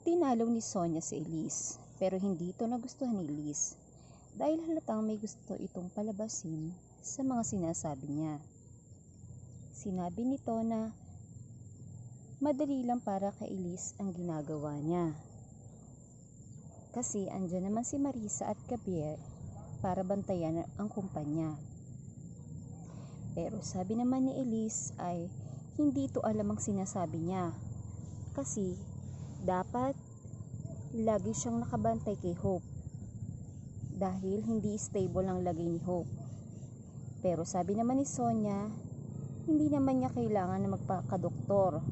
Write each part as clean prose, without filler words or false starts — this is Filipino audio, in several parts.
Tinalaw ni Sonia si Elise, pero hindi ito nagustuhan ni Elise dahil halatang may gusto itong palabasin sa mga sinasabi niya. Sinabi nito na madali lang para kay Elise ang ginagawa niya. Kasi andyan naman si Marisa at Gabriel para bantayan ang kumpanya. Pero sabi naman ni Elise ay hindi ito alam ang sinasabi niya. Kasi dapat lagi siyang nakabantay kay Hope dahil hindi stable ang lagay ni Hope. Pero sabi naman ni Sonia, hindi naman niya kailangan na magpakadoktor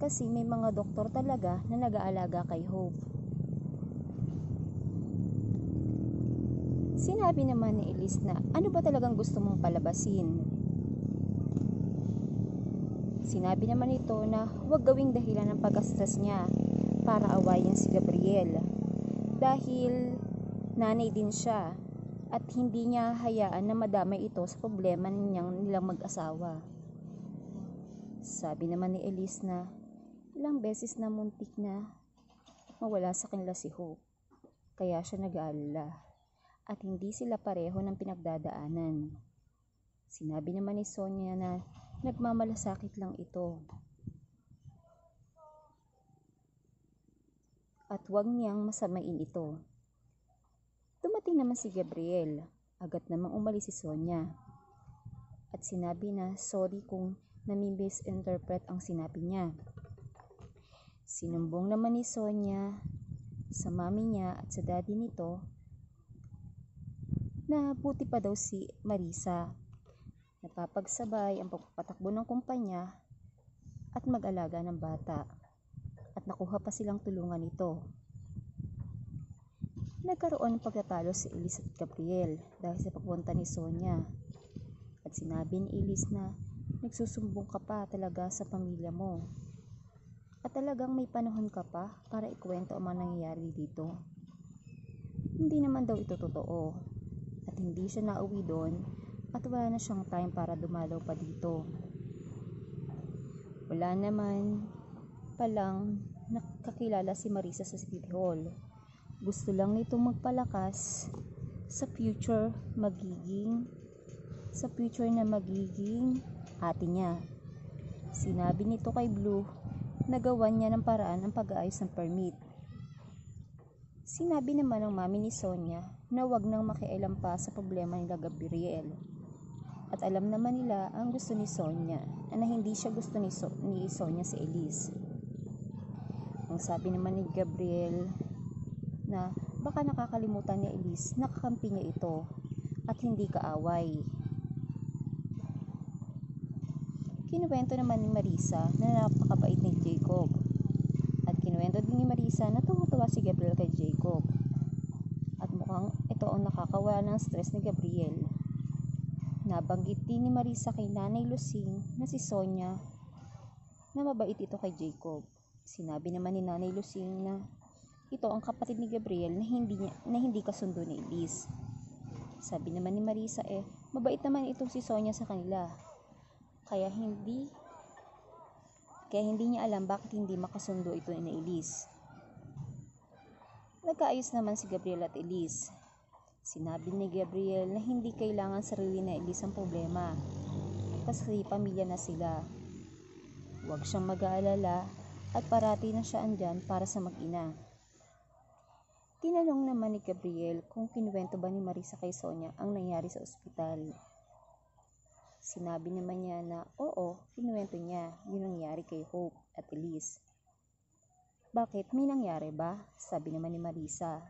kasi may mga doktor talaga na nag-aalaga kay Hope. Sinabi naman ni Elise na ano ba talagang gusto mong palabasin? Sinabi naman ito na huwag gawing dahilan ng pag-stress niya para awayin si Gabriel dahil nanay din siya at hindi niya hayaan na madamay ito sa problema nilang mag-asawa. Sabi naman ni Elise na ilang beses na muntik na mawala sa kanila si Hope kaya siya nag-aalala at hindi sila pareho ng pinagdadaanan. Sinabi naman ni Sonia na nagmamalasakit lang ito at huwag niyang masamain ito. Dumating naman si Gabriel, agad namang umalis si Sonia at sinabi na sorry kung nami-misinterpret ang sinabi niya. Sinumbong naman ni Sonia sa mami niya at sa daddy nito na buti pa daw si Marisa napapagsabay ang pagpapatakbo ng kumpanya at mag-alaga ng bata at nakuha pa silang tulungan nito. Nagkaroon ng pagtatalo si Elise at Gabriel dahil sa pagpunta ni Sonia at sinabi ni Elise na nagsusumbong ka pa talaga sa pamilya mo at talagang may panahon ka pa para ikwento ang mga nangyayari dito. Hindi naman daw ito totoo at hindi siya nauwi doon at wala na siyang time para dumalaw pa dito. Wala naman palang nakakilala si Marisa sa City Hall. Gusto lang nitong magpalakas sa future na magiging ate niya. Sinabi nito kay Blue na gawan niya ng paraan ang pag-aayos ng permit. Sinabi naman ng mami ni Sonia na wag nang makialam pa sa problema ni Gabriel. At alam naman nila ang gusto ni Sonia na hindi siya gusto ni Sonia si Elise. Ang sabi naman ni Gabriel na baka nakakalimutan ni Elise na kakampi niya ito at hindi kaaway. Kinuwento naman ni Marisa na napakabait ni Jacob. At kinuwento din ni Marisa na tuwa si Gabriel kay Jacob. At mukhang ito ang nakakawala ng stress ni Gabriel. Nabanggit din ni Marisa kay Nanay Lucing na si Sonia na mabait ito kay Jacob. Sinabi naman ni Nanay Lucing na ito ang kapatid ni Gabriel na hindi kasundo ni Elise. Sabi naman ni Marisa mabait naman itong si Sonia sa kanila. Kaya hindi niya alam bakit hindi makasundo ito ni Elise. Nagkaayos naman si Gabriel at Elise. Sinabi ni Gabriel na hindi kailangan sarili na Elise ang problema kasi pamilya na sila. Huwag siyang mag-aalala at parati na siya andyan para sa mag-ina. Tinanong naman ni Gabriel kung kinuwento ba ni Marisa kay Sonia ang nangyari sa ospital. Sinabi naman niya na oo, kinuwento niya yung nangyari kay Hope at Elise. Bakit? May nangyari ba? Sabi naman ni Marisa.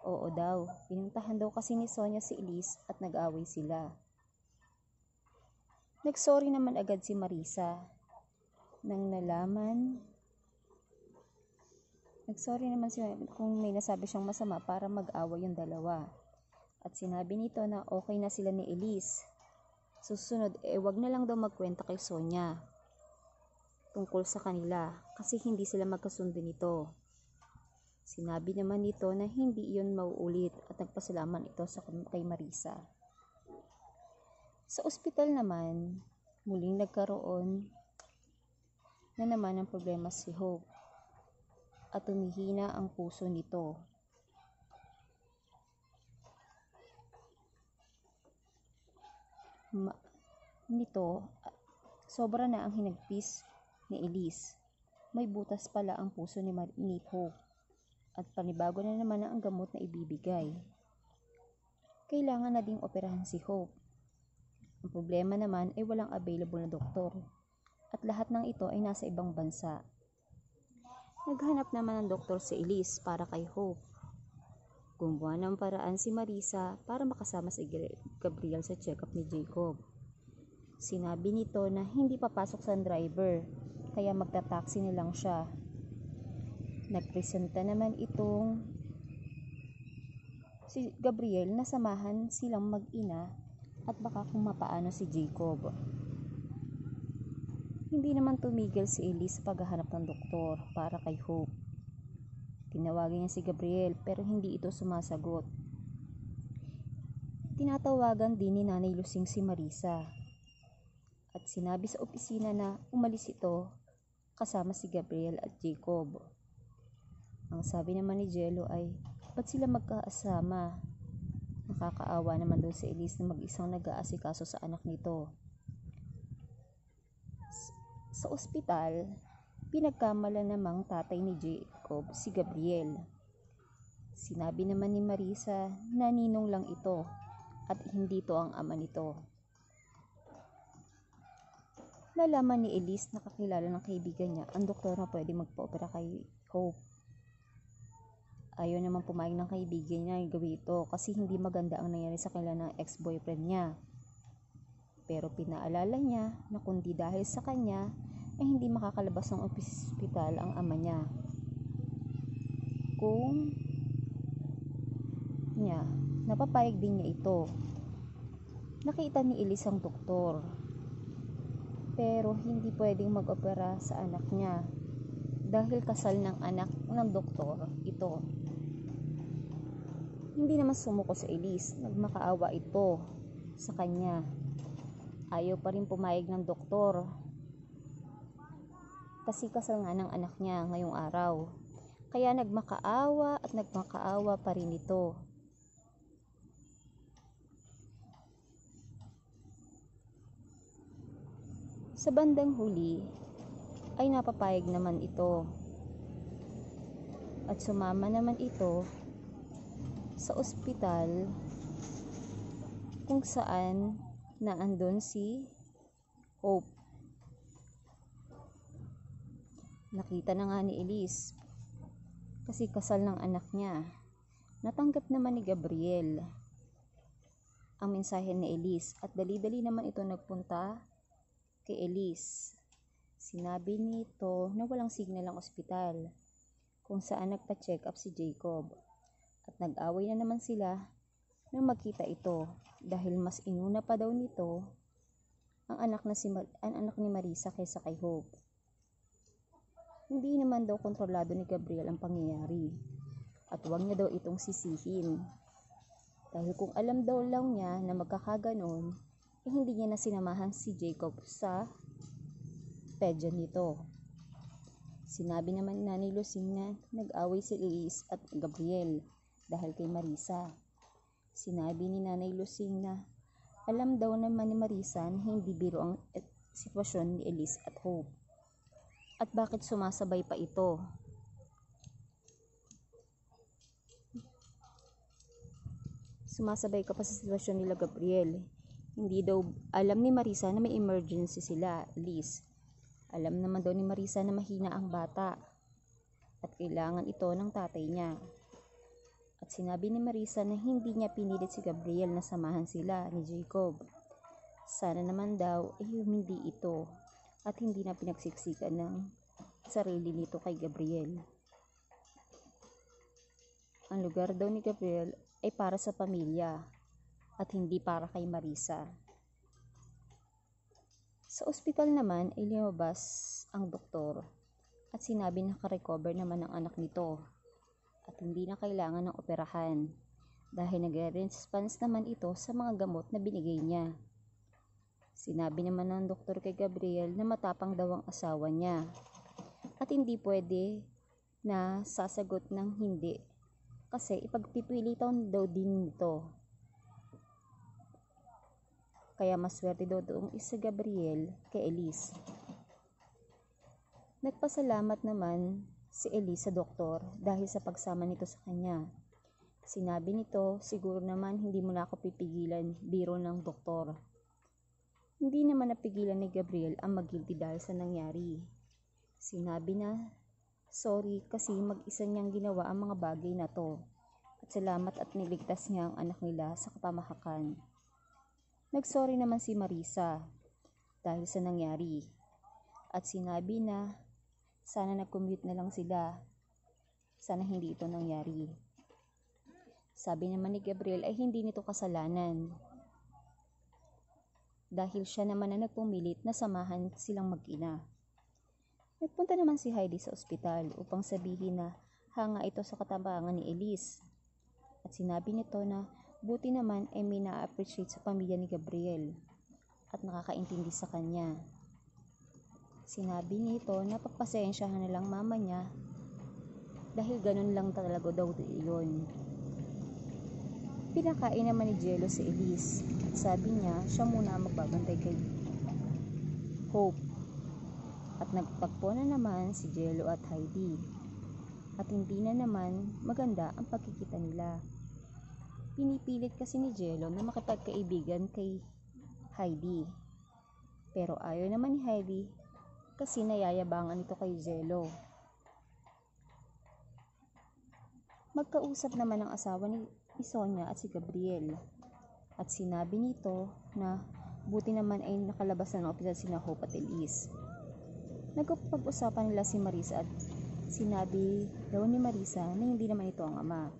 Oo daw, pinuntahan daw kasi ni Sonia si Elise at nag-away sila. Nagsorry naman agad si Marisa. Nagsorry naman siya kung may nasabi siyang masama para mag-away yung dalawa. At sinabi nito na okay na sila ni Elise. Susunod, wag na lang daw magkwenta kay Sonia tungkol sa kanila kasi hindi sila magkasundo nito. Sinabi naman nito na hindi iyon mauulit at nagpasalamat ito kay Marisa. Sa ospital naman, muling nagkaroon na naman ng problema si Hope. at tumihina ang puso nito. Sobra na ang hinagpis ni Elise. May butas pala ang puso ni Hope at panibago na naman ang gamot na ibibigay. Kailangan na ding operahan si Hope. Ang problema naman ay walang available na doktor at lahat ng ito ay nasa ibang bansa. Naghanap naman ng doktor si Elise para kay Hope. Gumawa ng paraan si Marisa para makasama si Gabriel sa check-up ni Jacob. Sinabi nito na hindi papasok sa driver, kaya magta-taxi na lang siya. Nagpresenta naman itong si Gabriel na samahan silang mag-ina at baka kung mapaano si Jacob. Hindi naman tumigil si Elise sa paghahanap ng doktor para kay Hope. Tinawagin niya si Gabriel pero hindi ito sumasagot. Tinatawagan din ni Nanay Lusing si Marisa at sinabi sa opisina na umalis ito kasama si Gabriel at Jacob. Ang sabi naman ni Jello ay, ba't sila magkaasama? Nakakaawa naman doon si Elise na mag-isang nag-aasikaso sa anak nito. Sa ospital, pinagkamala namang tatay ni Jacob si Gabriel. Sinabi naman ni Marisa na ninong lang ito at hindi to ang ama nito. Nalaman ni Elise na kakilala ng kaibigan niya ang doktor na pwede magpa-opera kay Hope. Ayaw naman pumayag ng kaibigan niya gawin ito kasi hindi maganda ang nangyari sa kanila ng ex-boyfriend niya. Pero pinaalala niya na kundi dahil sa kanya ay hindi makakalabas ng ospital ang ama niya. Kung niya, napapayag din niya ito. Nakita ni Elise ang doktor, pero hindi pwedeng mag-opera sa anak niya dahil kasal ng anak ng doktor ito. Hindi naman sumuko sa Elise, nagmakaawa ito sa kanya. Ayaw pa rin pumayag ng doktor kasi kasal nga ng anak niya ngayong araw. Kaya nagmakaawa at nagmakaawa pa rin ito. Sa bandang huli ay napapayag naman ito at sumama naman ito sa ospital kung saan naandun si Hope. Nakita na nga ni Elise kasi kasal ng anak niya. Natanggap naman ni Gabriel ang mensahe ni Elise at dali-dali naman ito nagpunta kay Elise. Sinabi nito na walang signal ang ospital kung saan nagpa-check up si Jacob at nag-away na naman sila nang magkita ito dahil mas inuna pa daw nito ang anak ni Marisa kaysa kay Hope. Hindi naman daw kontrolado ni Gabriel ang pangyayari at huwag niya daw itong sisihin dahil kung alam daw lang niya na magkakaganon hindi niya na sinamahan si Jacob sa pedya nito. Sinabi naman ni Nanay Lusing na nag-away si Elise at Gabriel dahil kay Marisa. Sinabi ni Nanay Lusing na alam daw naman ni Marisa na hindi biro ang sitwasyon ni Elise at Hope. At bakit sumasabay pa ito? Sumasabay ka pa sa sitwasyon nila Gabriel. Hindi daw alam ni Marisa na may emergency sila, Liz. Alam naman daw ni Marisa na mahina ang bata at kailangan ito ng tatay niya. At sinabi ni Marisa na hindi niya pinilit si Gabriel na samahan sila ni Jacob. Sana naman daw hindi ito at hindi na pinagsiksikan ng sarili nito kay Gabriel. Ang lugar daw ni Gabriel ay para sa pamilya at hindi para kay Marisa. Sa ospital naman ay lumabas ang doktor at sinabi na naka-recover naman ang anak nito at hindi na kailangan ng operahan dahil nagre-response naman ito sa mga gamot na binigay niya. Sinabi naman ng doktor kay Gabriel na matapang daw ang asawa niya at hindi pwede na sasagot ng hindi kasi ipagpipilitan daw din nito. Kaya maswerte daw doong si Gabriel kay Elise. Nagpasalamat naman si Elise sa doktor dahil sa pagsama nito sa kanya. Sinabi nito, siguro naman hindi mo na ako pipigilan, biro ng doktor. Hindi naman napigilan ni Gabriel ang mag-guilty dahil sa nangyari. Sinabi na, sorry kasi mag-isa niyang ginawa ang mga bagay na to. At salamat at niligtas niya ang anak nila sa kapamahakan. Nagsorry naman si Marisa dahil sa nangyari. At sinabi na, sana nag-commute na lang sila. Sana hindi ito nangyari. Sabi naman ni Gabriel ay hindi nito kasalanan. Dahil siya naman na nagpumilit na samahan silang mag-ina. Nagpunta naman si Heidi sa ospital upang sabihin na hanga ito sa katapangan ni Elise. At sinabi nito na buti naman ay may na-appreciate sa pamilya ni Gabriel at nakakaintindi sa kanya. Sinabi nito na pagpasensyahan na lang mama niya dahil ganun lang talaga daw yun. Pinakain naman ni Jello si Elise at sabi niya siya muna ang magbabantay kay Hope. At nagtagpo na naman si Jello at Heidi. At hindi na naman maganda ang pagkikita nila. Pinipilit kasi ni Jello na makipagkaibigan kay Heidi. Pero ayaw naman ni Heidi kasi nayayabangan ito kay Jello. Magkausap naman ang asawa ni Sonia at si Gabriel. At sinabi nito na buti naman ay nakalabas na ng opisyal sina Hope at Elise. Nagpag-usapan nila si Marisa at sinabi daw ni Marisa na hindi naman ito ang ama.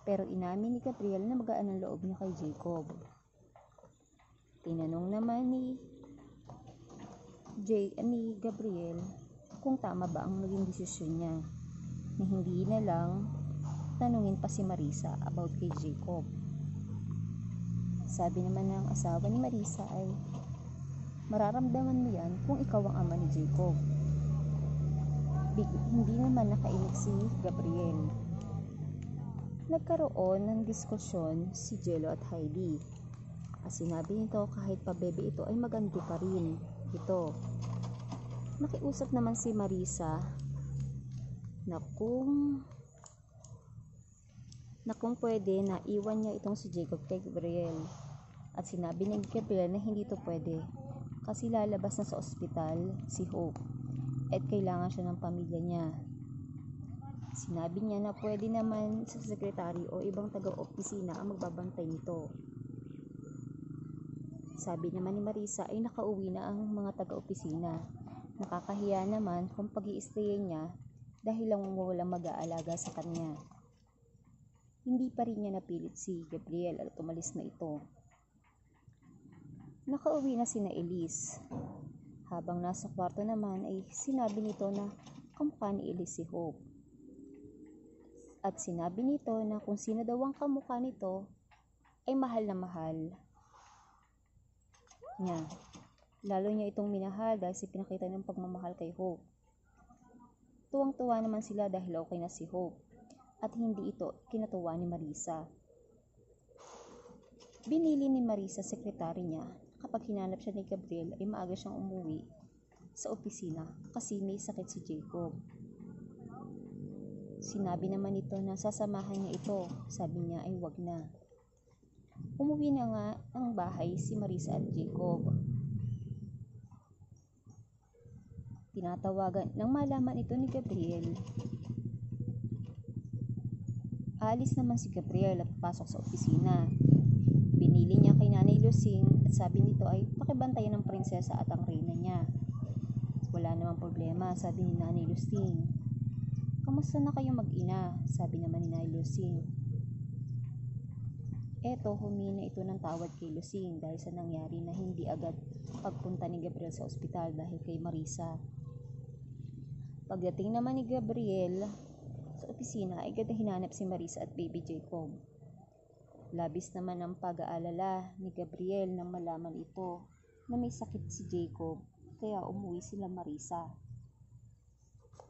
Pero inamin ni Gabriel na magaan ang loob niya kay Jacob. Tinanong naman ni Gabriel kung tama ba ang naging desisyon niya na hindi na lang tanungin pa si Marisa about kay Jacob. Sabi naman ng asawa ni Marisa ay mararamdaman mo yan kung ikaw ang ama ni Jacob. Hindi naman nakainig si Gabriel. Nagkaroon ng diskusyon si Jello at Heidi. At sinabi nito kahit pa bebe ito ay maganda pa rin ito. Nakiusap naman si Marisa na kung pwede na iwan niya itong si Jacob kay Gabriel. At sinabi ni Gabriel na hindi ito pwede kasi lalabas na sa ospital si Hope at kailangan siya ng pamilya niya. Sinabi niya na pwede naman sa sekretary o ibang taga-opisina ang magbabantay nito. Sabi naman ni Marisa ay nakauwi na ang mga taga-opisina. Nakakahiya naman kung pag-i-stayin niya dahil lang walang mag-aalaga sa kanya. Hindi pa rin niya napilit si Gabriel at umalis na ito. Nakauwi na sina Elise. Habang nasa kwarto naman ay sinabi nito na kamukha ni Elise si Hope. At sinabi nito na kung sino daw ang kamukha nito ay mahal na mahal niya. Lalo niya itong minahal dahil si pinakita ng pagmamahal kay Hope. Tuwang-tuwa naman sila dahil okay na si Hope at hindi ito kinatuwa ni Marisa. Binili ni Marisa sekretary niya kapag hinanap siya ni Gabriel ay maaga siyang umuwi sa opisina kasi may sakit si Jacob. Sinabi naman ito na sasamahan niya ito. Sabi niya ay wag na. Umuwi na nga ng bahay si Marisa at Jacob. Tinatawagan nang malaman ito ni Gabriel. Alis naman si Gabriel at pasok sa opisina. Binili niya kay Nanay Lucing at sabi nito ay pakibantayan ng prinsesa at ang reyna niya. Wala namang problema, sabi ni Nanay Lucing. Kamusta na kayo mag-ina? Sabi naman ni Nanay Lucing. Eto, humina ito ng tawad kay Lucing dahil sa nangyari na hindi agad pagpunta ni Gabriel sa ospital dahil kay Marisa. Pagdating naman ni Gabriel sa opisina ay agad hinanap si Marisa at baby Jacob. Labis naman ang pag-aalala ni Gabriel nang malaman ito na may sakit si Jacob kaya umuwi sila Marisa.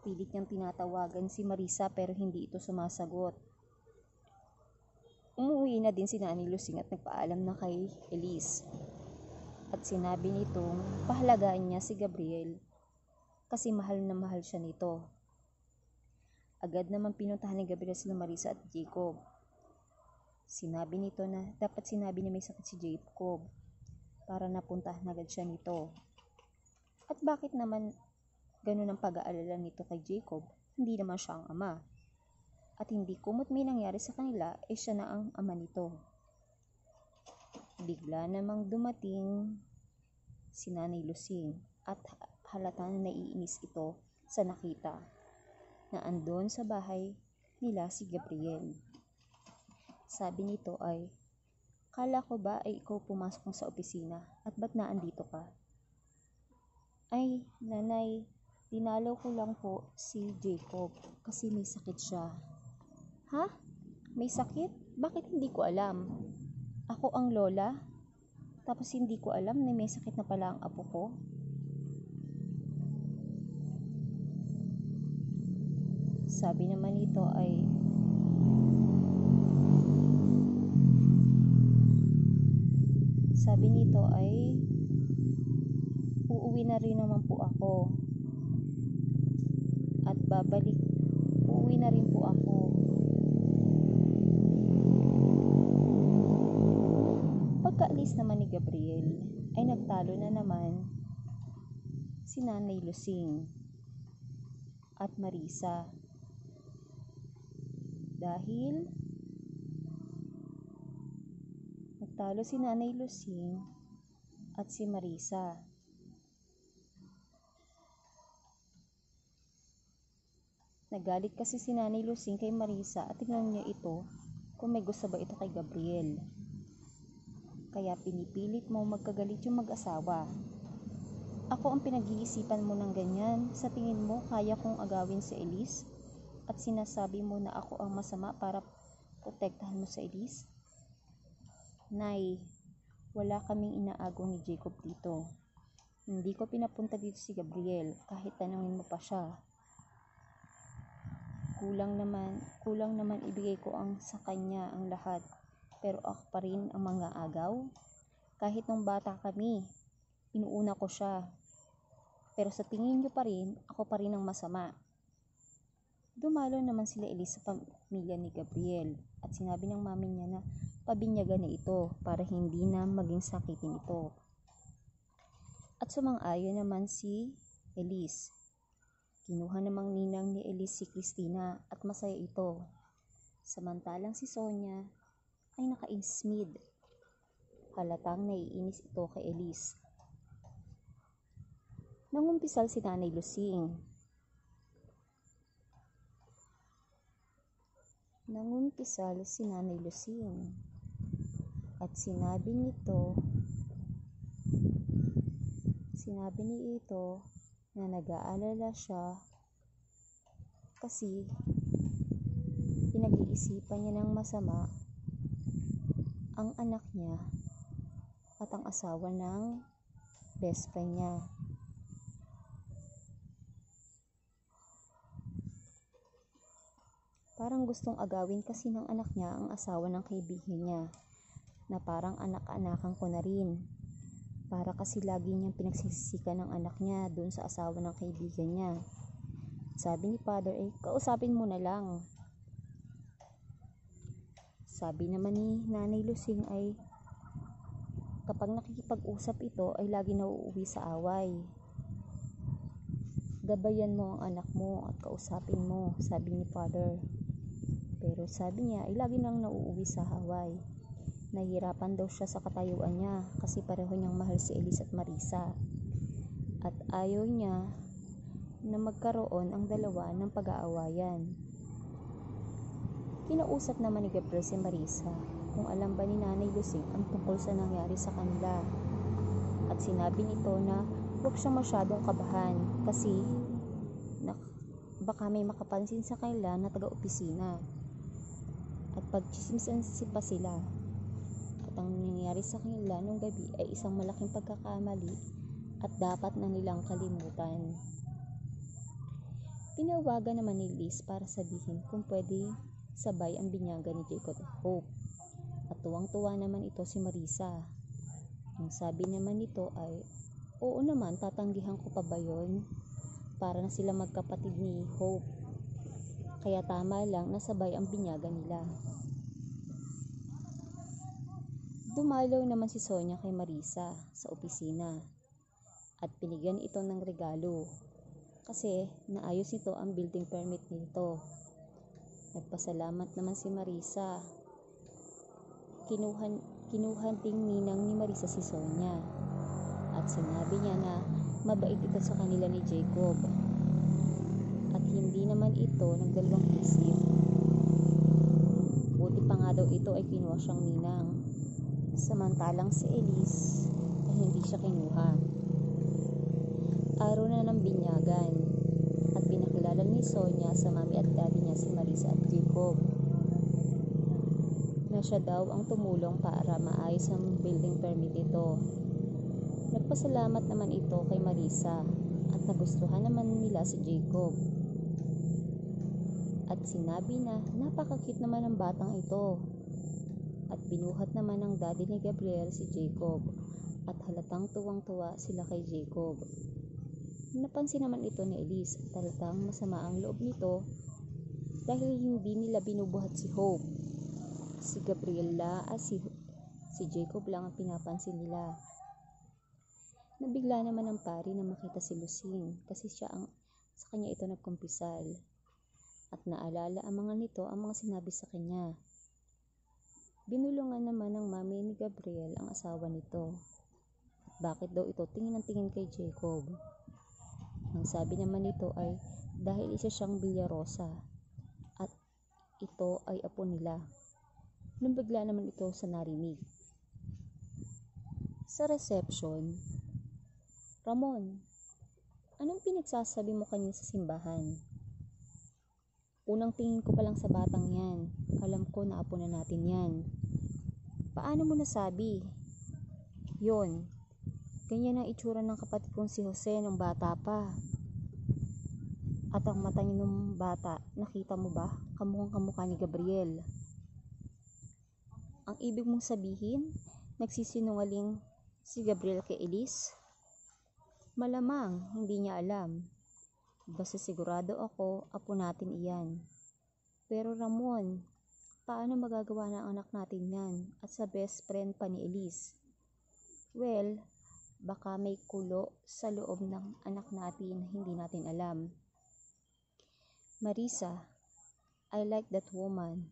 Pilit niyang tinatawagan si Marisa pero hindi ito sumasagot. Umuwi na din si Nanay Lusing at nagpaalam na kay Elise. At sinabi nitong pahalagaan niya si Gabriel kasi mahal na mahal siya nito. Agad naman pinuntahan ni Gabriel sila Marisa at Jacob. Sinabi nito na dapat sinabi na may sakit si Jacob para napuntahan agad siya nito. At bakit naman ganun ang pag-aalala nito kay Jacob? Hindi naman siya ang ama. At hindi kumot may nangyari sa kanila, siya na ang ama nito. Bigla namang dumating si Nanay Lusing at halata na naiinis ito sa nakita na andon sa bahay nila si Gabriel. Sabi nito ay, kala ko ba ay ikaw pumasok mo sa opisina at ba't naandito ka? Ay, nanay, dinalaw ko lang po si Jacob kasi may sakit siya. Ha? May sakit? Bakit hindi ko alam? Ako ang lola? Tapos hindi ko alam na may sakit na pala ang apo ko? Sabi naman nito ay, uuwi na rin naman po ako. At uuwi na rin po ako. Pagkaalis naman ni Gabriel, ay nagtalo na naman si Nanay Lusing at Marisa. Dahil nagtalo si Nanay Lusing at si Marisa. Nagalit kasi si Nanay Lusing kay Marisa at tinanong niya ito kung may gusto ba ito kay Gabriel. Kaya pinipilit mo magkagalit yung mag-asawa. Ako ang pinag-iisipan mo ng ganyan. Sa tingin mo, kaya kong agawin si Elise? At sinasabi mo na ako ang masama para protektahan mo sa Elise? Nay, wala kaming inaagaw ni Jacob dito. Hindi ko pinapunta dito si Gabriel kahit tanungin mo pa siya. Kulang naman ibigay ko sa kanya ang lahat. Pero ako pa rin ang mga agaw. Kahit nung bata kami, inuuna ko siya. Pero sa tingin niyo pa rin, ako pa rin ang masama. Dumalo naman sila Elise sa pamilya ni Gabriel at sinabi ng mami niya na pabinyagan na ito para hindi na maging sakitin ito. At sumang-ayon naman si Elise. Kinuha namang ninang ni Elise si Christina at masaya ito. Samantalang si Sonia ay naka-insmid. Halatang naiinis ito kay Elise. Nangumpisal si Nanay Lusing. At sinabi ni ito na nag-aalala siya kasi pinag-iisipan niya ng masama ang anak niya at ang asawa ng best friend niya. Parang gustong agawin kasi ng anak niya ang asawa ng kaibigan niya na parang anak-anakan ko na rin. Para kasi lagi niyang pinagsisisikan ng anak niya doon sa asawa ng kaibigan niya. Sabi ni Father, kausapin mo na lang. Sabi naman ni Nanay Lusing ay kapag nakikipag-usap ito ay lagi nauuwi sa away. Gabayan mo ang anak mo at kausapin mo, sabi ni Father. Pero sabi niya ay lagi nang nauuwi sa away. Nahihirapan daw siya sa katayuan niya kasi pareho niyang mahal si Elise at Marisa. At ayaw niya na magkaroon ang dalawa ng pag-aawayan. Kinausap naman ni Gabriel si Marisa kung alam ba ni Nanay Lusing ang tungkol sa nangyari sa kanila. At sinabi nito na huwag siyang masyadong kabahan kasi baka may makapansin sa kanila na taga-opisina. At pagchismisan pa sila. At ang nangyari sa kanila nung gabi ay isang malaking pagkakamali at dapat na nilang kalimutan. Tinawagan naman ni Liz para sabihin kung pwede sabay ang binyagan ni Jacob at Hope. At tuwang-tuwa naman ito si Marisa. Ang sabi naman nito ay, oo naman, tatanggihan ko pa ba yun? Para na sila magkapatid ni Hope. Kaya tama lang na sabay ang binyagan nila. Dumalaw naman si Sonia kay Marisa sa opisina at binigyan ito ng regalo kasi naayos nito ang building permit nito. Nagpasalamat naman si Marisa. Kinuhan ding ninang ni Marisa si Sonia at sinabi niya na mabait ito sa kanila ni Jacob at hindi naman ito nagdalawang isip. Buti pa nga daw ito ay kinuha siyang ninang, samantalang si Elise ay hindi siya kinuha. Araw na ng binyagan at pinakilala ni Sonia sa mami at daddy niya si Marisa at Jacob na siya daw ang tumulong para maayos ang building permit ito. Nagpasalamat naman ito kay Marisa at nagustuhan naman nila si Jacob. At sinabi na napaka-cute naman ng batang ito. At binuhat naman ng daddy ni Gabriel si Jacob at halatang tuwang-tuwa sila kay Jacob. Napansin naman ito ni Elise at halatang masama ang loob nito dahil hindi nila binubuhat si Hope. Si Gabriela at si Jacob lang ang pinapansin nila. Nabigla naman ang pari na makita si Lucing kasi sa kanya ito nagkumpisal. At naalala ang mga nito ang mga sinabi sa kanya. Binulungan naman ng mami ni Gabriel ang asawa nito. At bakit daw ito tingin ng tingin kay Jacob? Ang sabi naman nito ay dahil isa siyang Villarosa at ito ay apo nila. Nabigla naman ito sa narinig. Sa reception, Ramon, anong pinagsasabi mo kanina sa simbahan? Unang tingin ko pa lang sa batang yan. Alam ko na apo na natin yan. Paano mo nasabi? Yon, ganyan ang itsura ng kapatid kong si Jose nung bata pa. At ang mata niya nung bata, nakita mo ba? Kamukhang kamukha ni Gabriel. Ang ibig mong sabihin, nagsisinungaling si Gabriel kay Elise? Malamang, hindi niya alam. Basta sigurado ako, apo natin iyan. Pero Ramon, paano magagawa ng anak natin yan at sa best friend pa ni Elise? Well, baka may kulo sa loob ng anak natin na hindi natin alam. Marisa, I like that woman.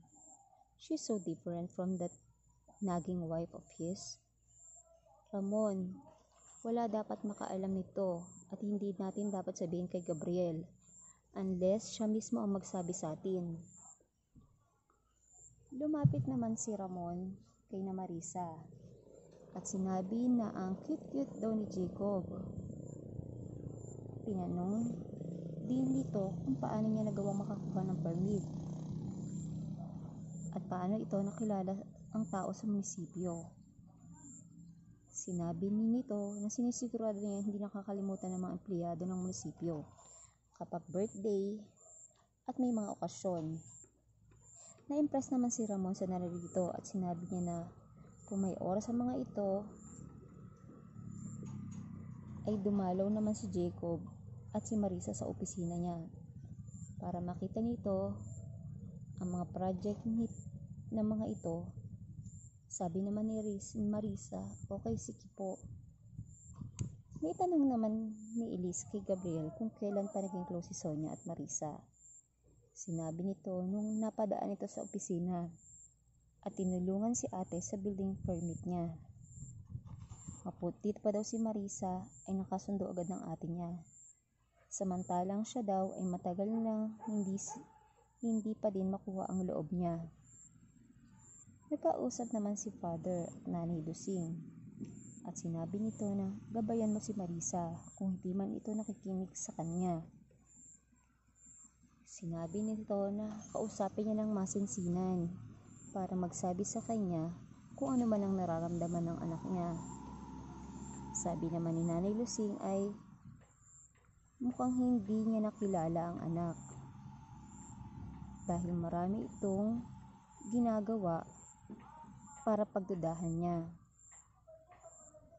She's so different from that naging wife of his. Ramon, wala dapat makaalam nito at hindi natin dapat sabihin kay Gabriel unless siya mismo ang magsabi sa atin. Lumapit naman si Ramon kay na Marisa at sinabi na ang cute-cute daw ni Jacob. Tinanong din nito kung paano niya nagawang makakuha ng permit at paano ito nakilala ang tao sa munisipyo. Sinabi ni nito na sinisigurado niya hindi nakakalimutan ng mga empleyado ng munisipyo kapag birthday at may mga okasyon. Na-impress naman si Ramon sa narito at sinabi niya na kung may oras sa mga ito ay dumalaw naman si Jacob at si Marisa sa opisina niya para makita nito ang mga project ng mga ito. Sabi naman ni Marisa, okay, sige po. May tanong naman ni Elise kay Gabriel kung kailan pa naging close si Sonia at Marisa. Sinabi nito nung napadaan ito sa opisina at tinulungan si ate sa building permit niya. Maputit pa daw si Marisa ay nakasundo agad ng ate niya. Samantalang siya daw ay matagal na hindi pa din makuha ang loob niya. Nagkausap naman si Father at Nanay Lucing at sinabi nito na gabayan mo si Marisa kung hindi man ito nakikinig sa kanya. Sinabi nito na kausapin niya ng masinsinan para magsabi sa kanya kung ano man ang nararamdaman ng anak niya. Sabi naman ni Nanay Lucing ay mukhang hindi niya nakilala ang anak. Dahil marami itong ginagawa para pagdudahan niya.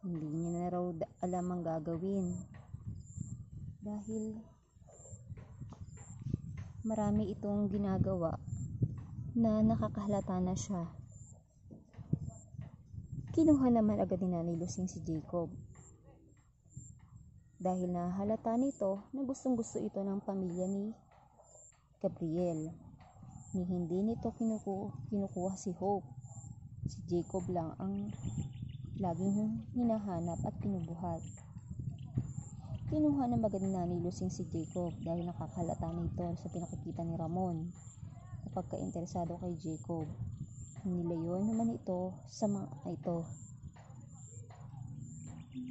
Hindi niya na raw alam ang gagawin. Dahil marami itong ginagawa na nakakahalata na siya. Kinuha naman agad ni Nanay Lucing si Jacob. Dahil nahalata nito na gustong gusto ito ng pamilya ni Gabriel. Ni hindi nito kinukuha si Hope. Si Jacob lang ang laging hinahanap at pinubuhat. Kinuha na agad ni Nanay Lucing si Jacob dahil nakakahalata nito sa pinakikita ni Ramon na pagka-interesado kay Jacob. Nilayon naman ito sa mga ito.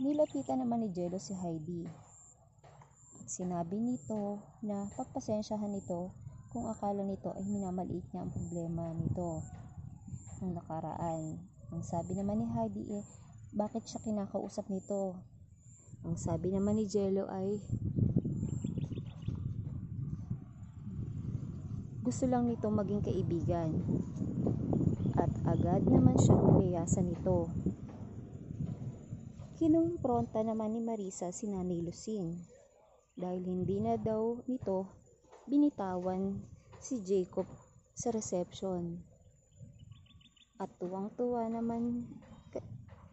Nilapitan naman ni Jello si Heidi at sinabi nito na pagpasensyahan nito kung akala nito ay minamaliit niya ang problema nito nung nakaraan. Ang sabi naman ni Heidi bakit siya kinakausap nito? Ang sabi naman ni Jello ay gusto lang nito maging kaibigan at agad naman siyang nilayasan nito. Kinumpronta naman ni Marisa si Nanay Lucing dahil hindi na daw nito binitawan si Jacob sa reception. At tuwang-tuwa naman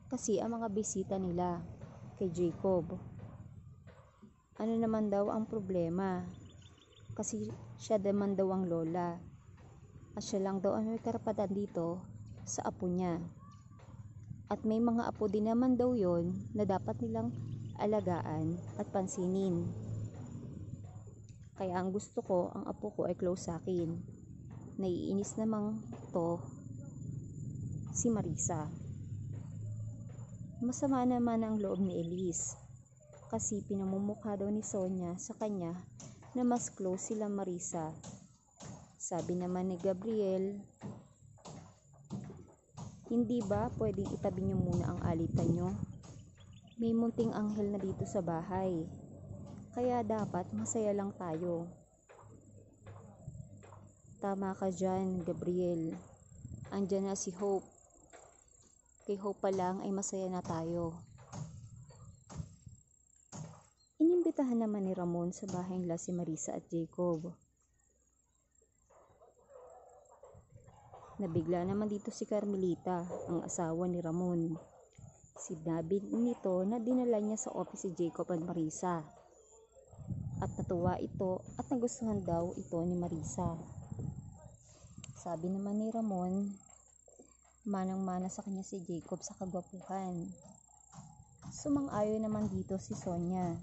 kasi ang mga bisita nila kay Jacob. Ano naman daw ang problema? Kasi siya naman daw ang lola. At siya lang daw ang may karapatan dito sa apo niya. At may mga apo din naman daw yon na dapat nilang alagaan at pansinin. Kaya ang gusto ko, ang apo ko ay close sa akin. Naiinis namang to si Marisa. Masama naman ang loob ni Elise kasi pinamumukha daw ni Sonia sa kanya na mas close sila Marisa. Sabi naman ni Gabriel, hindi ba pwedeng itabi niyo muna ang alitan niyo? May munting anghel na dito sa bahay. Kaya dapat masaya lang tayo. Tama ka dyan, Gabriel. Andyan na si Hope. Kay Hope pa lang ay masaya na tayo. Inimbitahan naman ni Ramon sa bahay nila si Marisa at Jacob. Nabigla naman dito si Carmelita, ang asawa ni Ramon. Sinabi nito na dinala niya sa office si Jacob at Marisa. At natuwa ito at nagustuhan daw ito ni Marisa. Sabi naman ni Ramon, manang-mana sa kanya si Jacob sa kagwapuhan. Sumang-ayon naman dito si Sonia.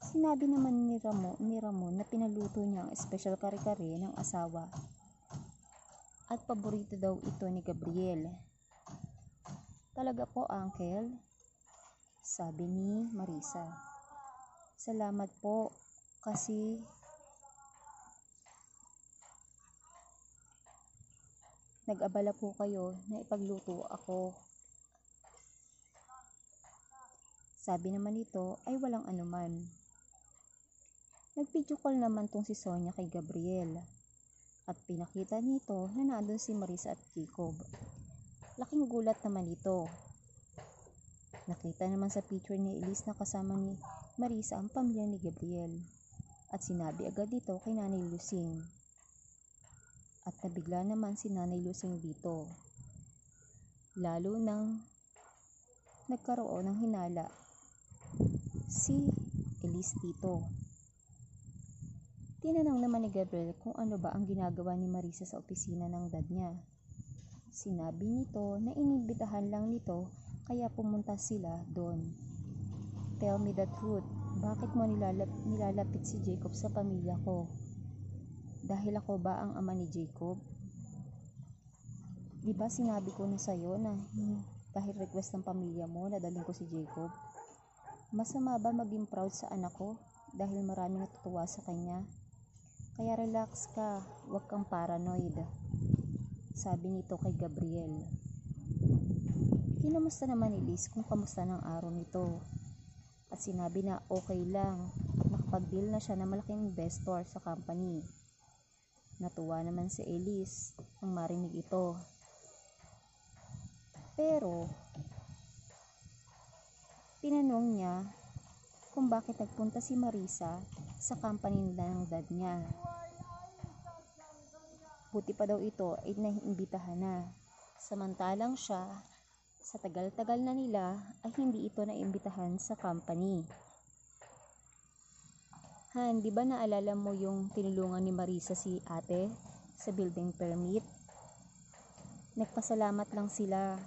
Sinabi naman ni Ramon na pinaluto niya ang special kare-kare ng asawa. At paborito daw ito ni Gabriel. Talaga po, Uncle? Sabi ni Marisa. Salamat po kasi nag-abala po kayo na ipagluto ako. Sabi naman nito ay walang anuman. Nag-video call naman tong si Sonia kay Gabriel. At pinakita nito na nandun si Marisa at Jacob. Laking gulat naman ito. Nakita naman sa picture ni Elise na kasama ni Marisa ang pamilya ni Gabriel. At sinabi agad dito kay Nanay Lucing. At nabigla naman si Nanay Lucing dito. Lalo nang nagkaroon ng hinala si Elise dito. Tinanong naman ni Gabriel kung ano ba ang ginagawa ni Marisa sa opisina ng dad niya. Sinabi nito na inibitahan lang nito kaya pumunta sila doon. Tell me the truth, bakit mo nilalapit si Jacob sa pamilya ko? Dahil ako ba ang ama ni Jacob? Di ba sinabi ko na sa'yo na dahil request ng pamilya mo na dalhin ko si Jacob? Masama ba maging proud sa anak ko dahil maraming natutuwa sa kanya? Kaya relax ka, huwag kang paranoid. Sabi nito kay Gabriel. Kinamusta naman ni Liz kung kamusta ng araw nito. at sinabi na okay lang at nakapag-deal na siya ng malaking investor sa company. Natuwa naman si Elise nang marinig ito. Pero tinanong niya kung bakit nagpunta si Marisa sa company ng dad niya. Buti pa daw ito ay naiimbitahan na. Samantalang siya, sa tagal-tagal na nila ay hindi ito naiimbitahan sa company. Han, di ba naalala mo yung tinulungan ni Marisa si ate sa building permit? Nagpasalamat lang sila.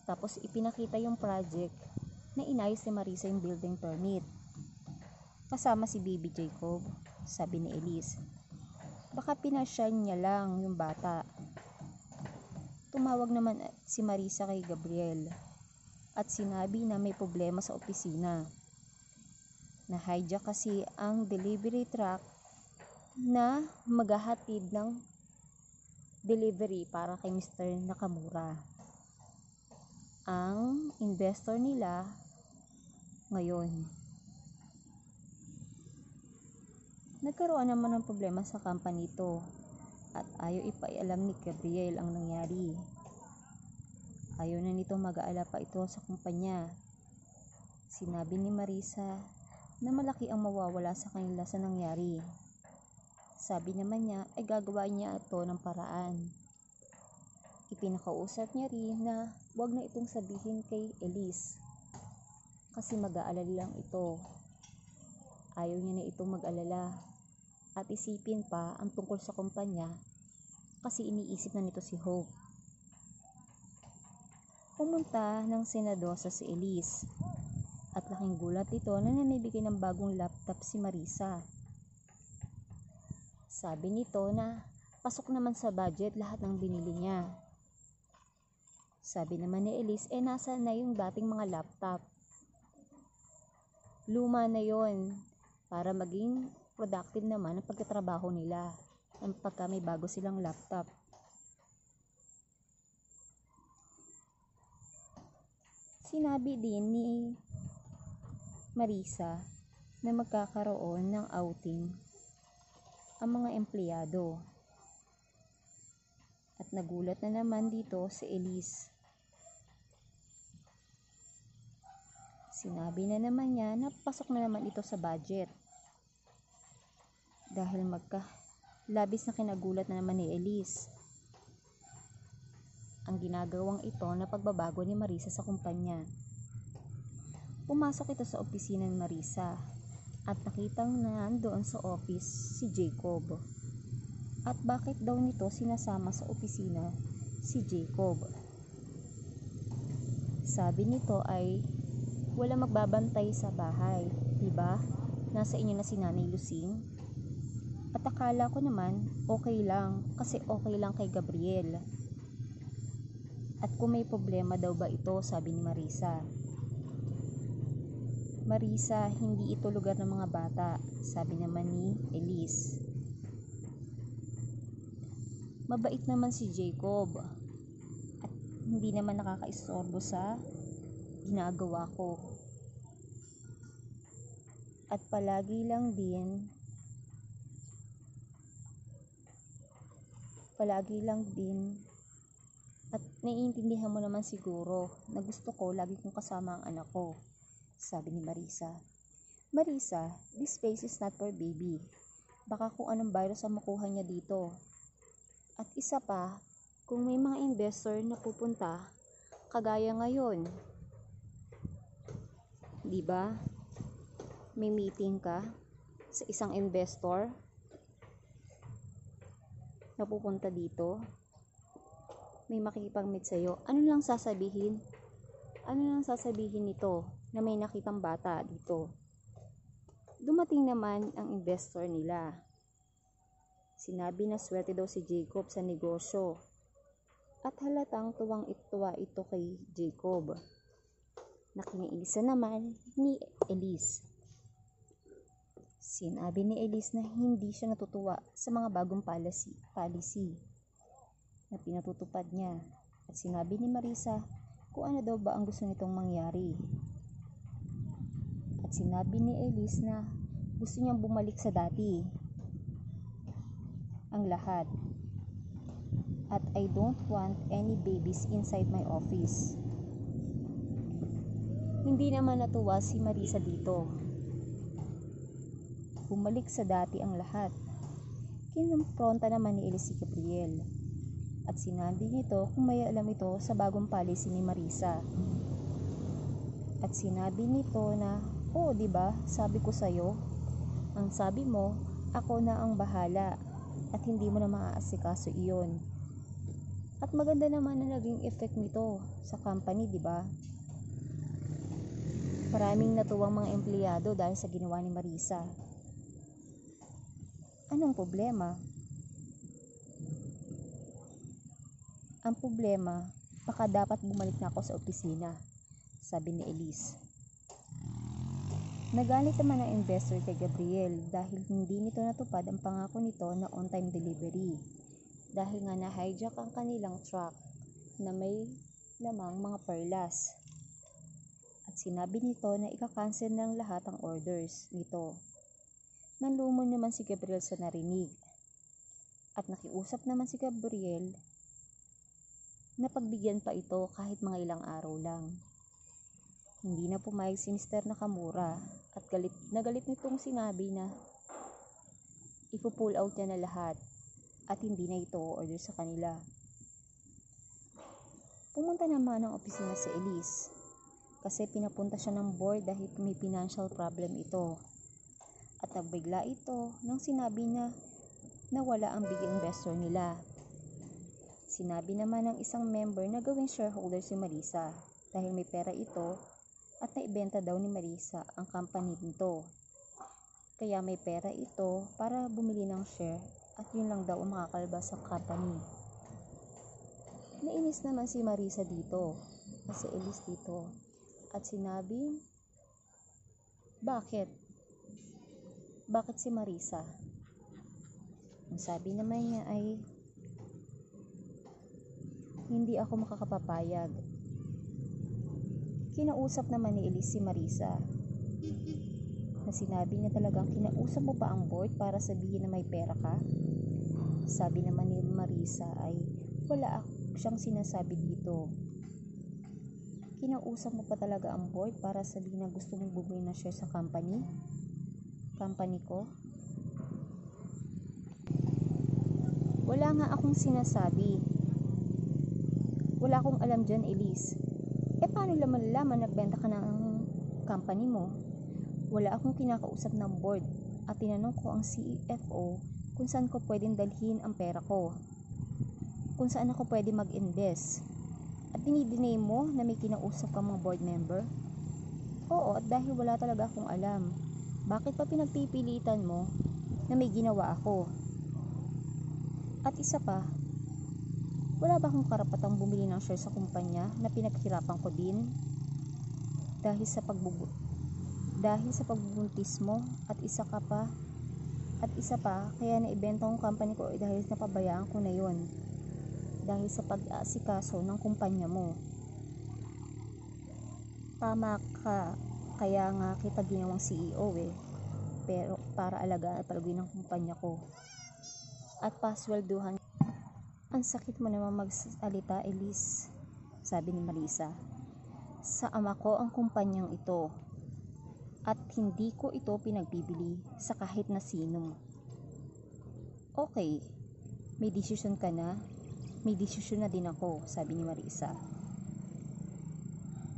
Tapos ipinakita yung project na inayos ni Marisa yung building permit. Kasama si Baby Jacob, sabi ni Elise. Baka pinasyan niya lang yung bata. Tumawag naman si Marisa kay Gabriel at sinabi na may problema sa opisina. Na-hijack kasi ang delivery truck na maghahatid ng delivery para kay Mr. Nakamura. Ang investor nila ngayon. Nagkaroon naman ng problema sa company ito at ayaw ipaialam ni Gabriel ang nangyari. Ayaw na nito mag-aala pa ito sa kumpanya. Sinabi ni Marisa na malaki ang mawawala sa kanila sa nangyari. Sabi naman niya ay gagawa niya ito ng paraan. Ipinakausap niya rin na huwag na itong sabihin kay Elise kasi mag-aalala lang ito. Ayaw niya na itong mag-alala at isipin pa ang tungkol sa kumpanya kasi iniisip na nito si Hope. Pumunta ng senador sa si Elise at laking gulat ito na namibigay ng bagong laptop si Marisa. Sabi nito na pasok naman sa budget lahat ng binili niya. Sabi naman ni Elise nasa na yung dating mga laptop. Luma na yon para maging productive naman ang pagtatrabaho nila pagka may bago silang laptop. Sinabi din ni Marisa na magkakaroon ng outing ang mga empleyado. At nagulat na naman dito si Elise. Sinabi na naman niya na pasok na naman ito sa budget. Dahil labis na kinagulat na naman ni Elise ang ginagawang ito na pagbabago ni Marisa sa kumpanya. Pumasok ito sa opisina ni Marisa at nakitang nandoon sa office si Jacob. At bakit daw nito sinasama sa opisina si Jacob? Sabi nito ay wala magbabantay sa bahay, diba? Nasa inyo na si Nanay Lucing. At akala ko naman okay lang kasi okay lang kay Gabriel. At kung may problema daw ba ito, sabi ni Marisa. Marisa, hindi ito lugar ng mga bata, sabi naman ni Elise. Mabait naman si Jacob at hindi naman nakakaistorbo sa ginagawa ko. At palagi lang din at naiintindihan mo naman siguro na gusto ko lagi kong kasama ang anak ko, sabi ni Marisa. Marisa, this place is not for baby. Baka kung anong virus ang makuha niya dito. At isa pa, kung may mga investor na pupunta, kagaya ngayon, di ba? May meeting ka sa isang investor na pupunta dito, may makikipag-meet sa'yo, ano lang sasabihin nito na may nakitang bata dito? Dumating naman ang investor nila. Sinabi na swerte daw si Jacob sa negosyo at halatang tuwang-tuwa ito kay Jacob. Nakiniisa naman ni Elise. Sinabi ni Elise na hindi siya natutuwa sa mga bagong policy na pinatutupad niya. At sinabi ni Marisa kung ano daw ba ang gusto nitong mangyari. At sinabi ni Elise na gusto niyang bumalik sa dati ang lahat. At I don't want any babies inside my office. Hindi naman natuwa si Marisa dito. Bumalik sa dati ang lahat. Kinumpronta naman ni Elise si Gabriel. At sinabi nito kung may alam ito sa bagong policy ni Marisa. At sinabi nito na, "Oh, 'di ba? Sabi ko sa'yo. Ang sabi mo, ako na ang bahala at hindi mo na maaasikaso iyon." At maganda naman na naging effect nito sa company, 'di ba? Maraming natuwang mga empleyado dahil sa ginawa ni Marisa. Anong problema? Ang problema, baka dapat bumalik na ako sa opisina, sabi ni Elise. Nagalit naman ang investor kay Gabriel dahil hindi nito natupad ang pangako nito na on-time delivery. Dahil nga na-hijack ang kanilang truck na may lamang mga perlas. At sinabi nito na ika-cancel ng lahat ang orders nito. Nanlumon naman si Gabriel sa narinig. At nakiusap naman si Gabriel na pagbigyan pa ito kahit mga ilang araw lang. Hindi na pumayag si Mr. Nakamura at galit nitong sinabi na ipo-pull out niya na lahat at hindi na ito order sa kanila. Pumunta naman ang opisina si Elise kasi pinapunta siya ng board dahil may financial problem ito. At nagbigla ito nang sinabi na nawala ang big investor nila. Sinabi naman ng isang member na gawing shareholder si Marisa dahil may pera ito at naibenta daw ni Marisa ang company nito. Kaya may pera ito para bumili ng share at yun lang daw ang makakalabas sa company. Nainis naman si Marisa dito at si Elise dito at sinabi, Bakit? Bakit si Marisa? Ang sabi naman niya ay, hindi ako makakapapayag. Kinausap naman ni Elise si Marisa na sinabi niya talagang kinausap mo pa ang board para sabihin na may pera ka? Sabi naman ni Marisa ay wala siyang sinasabi dito. Kinausap mo pa talaga ang board para sabihin na gusto mong bumili ng share sa company? Company ko? Wala nga akong sinasabi. Wala akong alam dyan, Elise. Paano malalaman nagbenta ka ng company mo? Wala akong kinakausap ng board at tinanong ko ang CFO kung saan ko pwedeng dalhin ang pera ko. Kung saan ako pwede mag-invest. At dinidinay mo na may kinausap kang mga board member? Oo, at dahil wala talaga akong alam. Bakit pa pinagpipilitan mo na may ginawa ako? At isa pa, wala ba akong karapatang bumili ng share sa kumpanya na pinaghirapan ko din? Dahil sa pagbubuntis mo at isa pa, kaya naibenta ang company ko dahil napabayaan ko na yon. Dahil sa pag-aasikaso ng kumpanya mo. Tama ka, kaya nga kita ginawang CEO pero para alagaan at paluguin ng kumpanya ko. At paswelduhan. Ang sakit mo naman magsalita, Elise, sabi ni Marisa. Sa ama ko ang kumpanyang ito. At hindi ko ito pinagbibili sa kahit na sino. Okay, may desisyon ka na? May desisyon na din ako, sabi ni Marisa.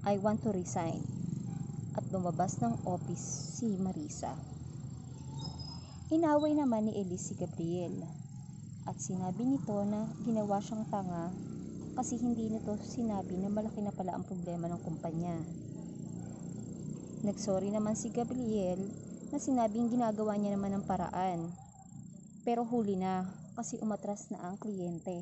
I want to resign. At lumabas ng office si Marisa. Inaway naman ni Elise si Gabriel. At sinabi nito na ginawa siyang tanga kasi hindi nito sinabi na malaki na pala ang problema ng kumpanya. Nagsorry naman si Gabriel na sinabing ginagawa niya naman ng paraan. Pero huli na kasi umatras na ang kliyente.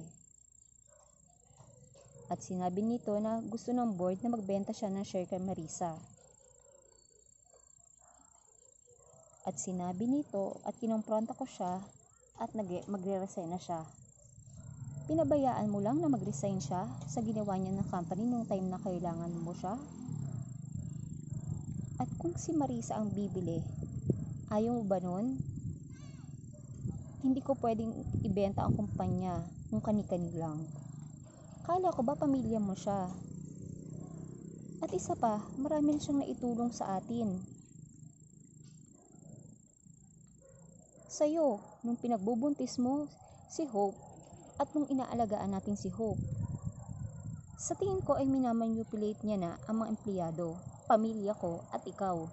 At sinabi nito na gusto ng board na magbenta siya ng share kay Marisa. At sinabi nito at kinumpronta ko siya at magre-resign na siya. Pinabayaan mo lang na mag-resign siya sa ginawa niya ng company nung time na kailangan mo siya? At kung kung si Marisa ang bibili, ayaw mo ba nun? Hindi ko pwedeng ibenta ang kumpanya kung kani-kani lang. Kala ko ba pamilya mo siya? At isa pa, marami na siyang naitulong sa atin. Sa'yo, nung pinagbubuntis mo si Hope at nung inaalagaan natin si Hope. Sa tingin ko ay minamanipulate niya na ang mga empleyado, pamilya ko at ikaw.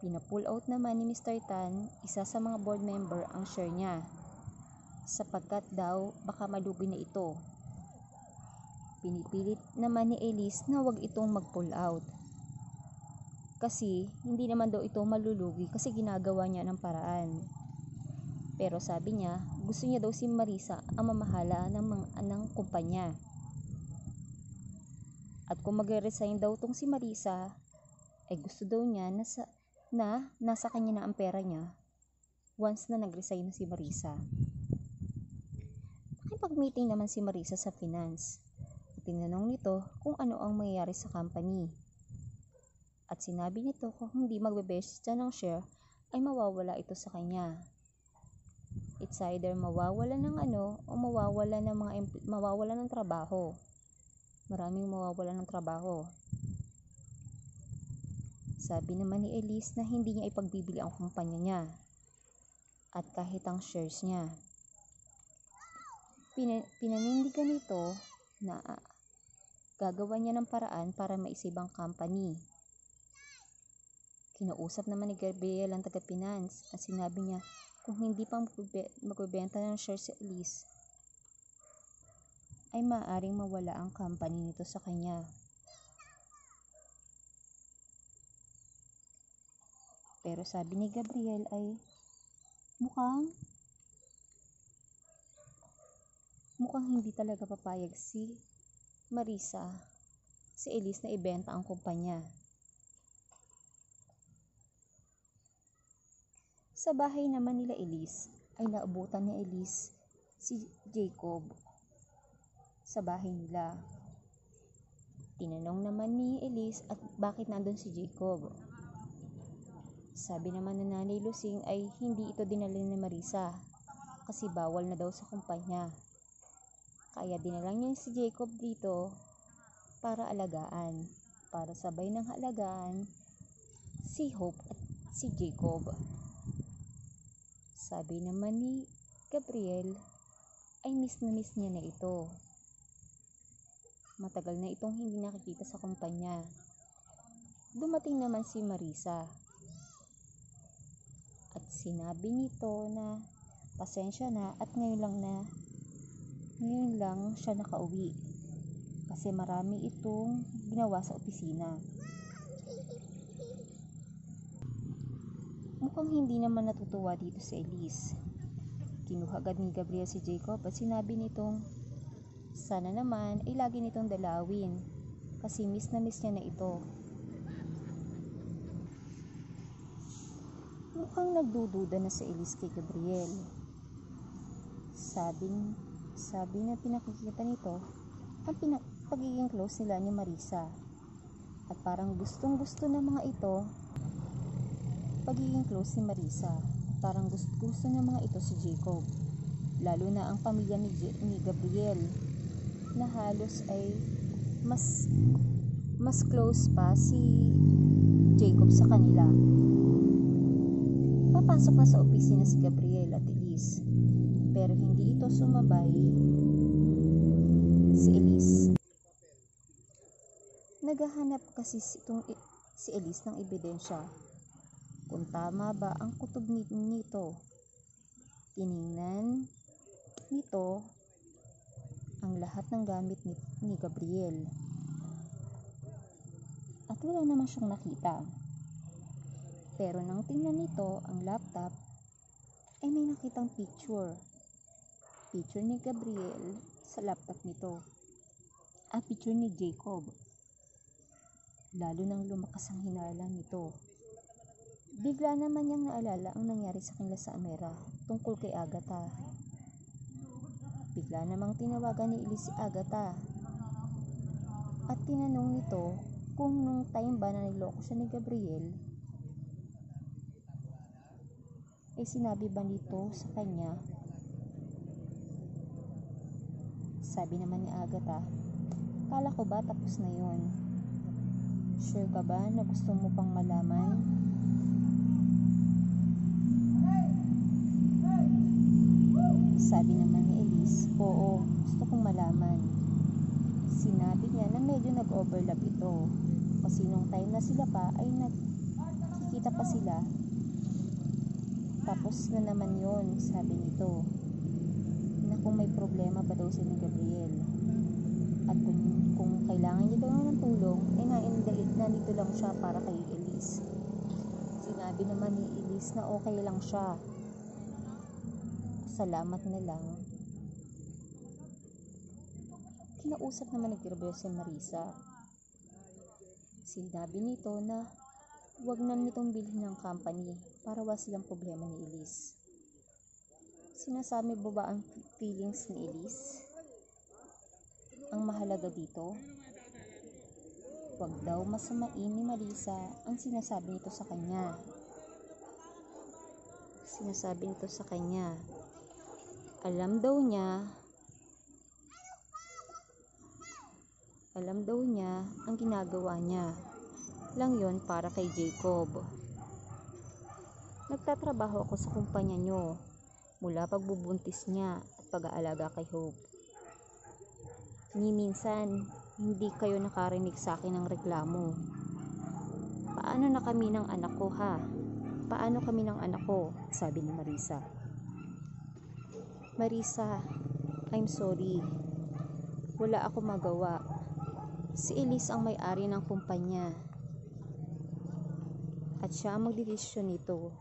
Pina-pull out naman ni Mr. Tan, isa sa mga board member, ang share niya. Sapagkat daw baka malugi na ito. Pinipilit naman ni Elise na wag itong mag-pull out. Kasi hindi naman daw ito malulugi kasi ginagawa niya ng paraan. Pero sabi niya, gusto niya daw si Marisa ang mamahala ng kumpanya. At kung mag-resign daw tong si Marisa, ay gusto daw niya na nasa kanya na ang pera niya once na nag-resign na si Marisa. Nakipag-meeting naman si Marisa sa finance. At tinanong nito kung ano ang mangyayari sa company. At sinabi nito kung hindi magbe-best siya ng share ay mawawala ito sa kanya. It's either mawawala ng o mawawala ng trabaho. Maraming mawawala ng trabaho. Sabi naman ni Elise na hindi niya ipagbibili ang kumpanya niya at kahit ang shares niya. Pinanindigan nito na gagawa niya ng paraan para maisave ang company. Kinausap naman ni Gabriel ang taga-finance at sinabi niya kung hindi pa magbebenta ng shares si Elise ay maaaring mawala ang company nito sa kanya. Pero sabi ni Gabriel ay mukhang hindi talaga papayag si Marisa, si Elise na ibenta ang kumpanya. Sa bahay naman nila Elise ay naabutan ni Elise si Jacob sa bahay nila. Tinanong naman ni Elise at bakit nandun si Jacob. Sabi naman ng Nanay Lusing ay hindi ito dinala ni Marisa kasi bawal na daw sa kumpanya. Kaya dinala niya si Jacob dito para alagaan, para sabay ng halagaan si Hope at si Jacob. Sabi naman ni Gabriel ay miss na miss niya na ito. Matagal na itong hindi nakikita sa kumpanya. Dumating naman si Marisa. At sinabi nito na pasensya na at ngayon lang siya nakauwi kasi marami itong ginawa sa opisina. Mukhang hindi naman natutuwa dito si Elise. Kinuha agad ni Gabriel si Jacob at sinabi nitong sana naman ay lagi nitong dalawin kasi miss na miss niya na ito. Mukhang nagdududa na si Elise kay Gabriel. Sabi na pinakikita nito ang pagiging close nila ni Marisa. At parang gustong gusto ng mga ito pagiging close ni Marisa. At parang gusto ng mga ito si Jacob. Lalo na ang pamilya ni Gabriel na halos ay mas close pa si Jacob sa kanila. Papasok na sa opisina si Gabriel at Elise, pero hindi ito sumabay si Elise. Naghahanap kasi si Elise ng ebidensya kung tama ba ang kutob nito. Tiningnan nito ang lahat ng gamit ni Gabriel at wala naman siyang nakita. Pero nang tingnan nito ang laptop ay may nakitang picture ni Gabriel sa laptop nito at picture ni Jacob. Lalo nang lumakas ang hinala nito. Bigla naman niyang naalala ang nangyari sa kanila sa Amera tungkol kay Agatha. Bigla namang tinawagan ni Elise si Agatha at tinanong nito kung nung time ba na niloko siya ni Gabriel, sinabi ba nito sa kanya? Sabi naman ni Agatha, kala ko ba tapos na yon? Sure ka ba na gusto mo pang malaman? Sabi naman ni Elise, oo, gusto kong malaman. Sinabi niya na medyo nag-overlap ito kasi nung time na sila pa ay nagkikita pa sila. Tapos na naman yon, sabi nito, na kung may problema pa daw si ni Gabriel at kung kailangan niya daw ng tulong, nandito lang siya para kay Elise. Sinabi naman ni Elise na okay lang siya, salamat na lang. Kinausap naman ni Gabriel si Marisa. Sinabi nito na wag na nitong bilhin ng company para wala silang problema ni Elise. Sinasabi mo ba ang feelings ni Elise? Ang mahalaga dito, wag daw masamain ni Marisa ang sinasabi nito sa kanya. Sinasabi nito sa kanya, alam daw niya ang ginagawa niya lang yon para kay Jacob. Nagtatrabaho ako sa kumpanya nyo mula pagbubuntis niya at pag-aalaga kay Hope. Ni minsan hindi kayo nakarinig sa akin ng reklamo. Paano na kami ng anak ko ha? Paano kami ng anak ko? Sabi ni Marisa. Marisa, I'm sorry. Wala ako magawa. Si Elise ang may-ari ng kumpanya. At siya ang magdedesisyon nito.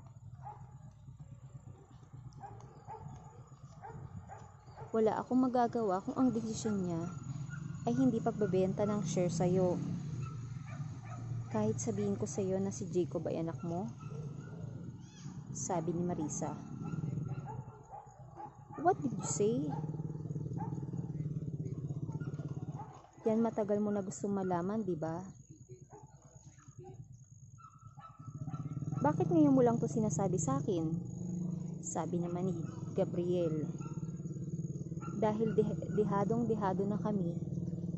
Wala akong magagawa kung ang desisyon niya ay hindi pagbebenta ng share sa'yo. Kahit sabihin ko sa'yo na si Jacob ay anak mo, sabi ni Marisa. What did you say? Yan matagal mo na gusto malaman, di ba? Bakit ngayon mo lang to sinasabi sa akin? Sabi naman ni Gabriel. Dahil dihadong-dihado na kami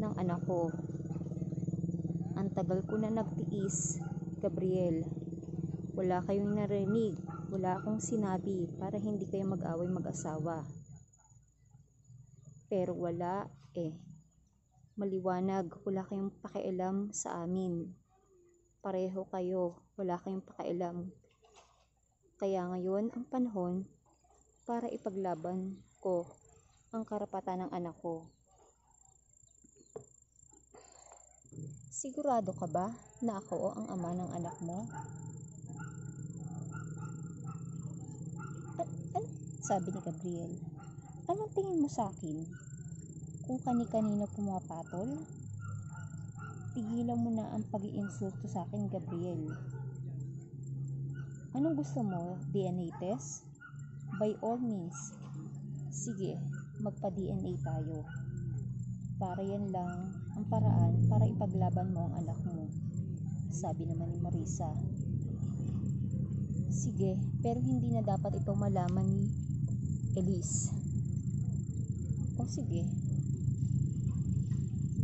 ng anak ko. Ang tagal ko na nagtiis, Gabriel. Wala kayong narinig, wala akong sinabi para hindi kayo mag-away mag-asawa. Pero wala maliwanag, wala kayong pakialam sa amin. Pareho kayo, wala kayong pakialam. Kaya ngayon ang panahon para ipaglaban ko ang karapatan ng anak ko. Sigurado ka ba na ako ang ama ng anak mo? Sabi ni Gabriel. Anong tingin mo sa akin? Kung kani-kanino pumapatol? Tigilan mo na ang pag-iinsulto sa akin, Gabriel. Anong gusto mo? DNA test? By all means. Sige, magpa-DNA tayo. Para yan lang ang paraan para ipaglaban mo ang anak mo. Sabi naman ni Marisa. Sige, pero hindi na dapat ito malaman ni Elise. O sige.